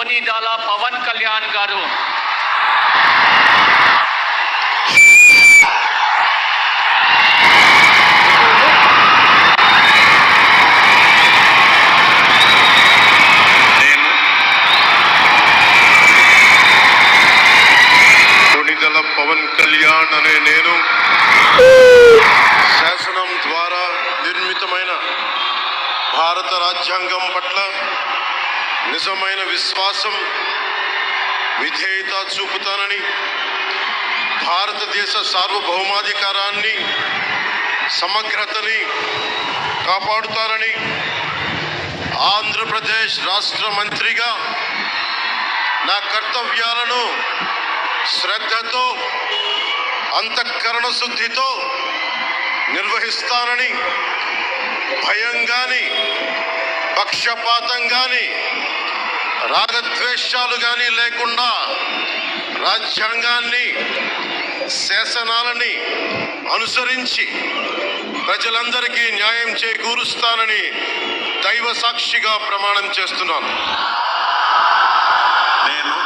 కొనిదాల పవన్ కళ్యాణ్ గారు పవన్ కళ్యాణ్ అనే నేను శాసనం ద్వారా నిర్మితమైన భారత రాజ్యాంగం పట్ల నిజమైన విశ్వాసం విధేయత చూపుతానని, భారతదేశ సార్వభౌమాధికారాన్ని సమగ్రతని కాపాడుతానని, ఆంధ్రప్రదేశ్ రాష్ట్ర మంత్రిగా నా కర్తవ్యాలను శ్రద్ధతో అంతఃకరణ శుద్ధితో నిర్వహిస్తానని, భయం గాని పక్షపాతం గాని రాగద్వేషాలు గాని లేకుండా రాజ్యాంగాన్ని శాసనాలని అనుసరించి ప్రజలందరికీ న్యాయం చేకూరుస్తానని దైవ సాక్షిగా ప్రమాణం చేస్తున్నాను.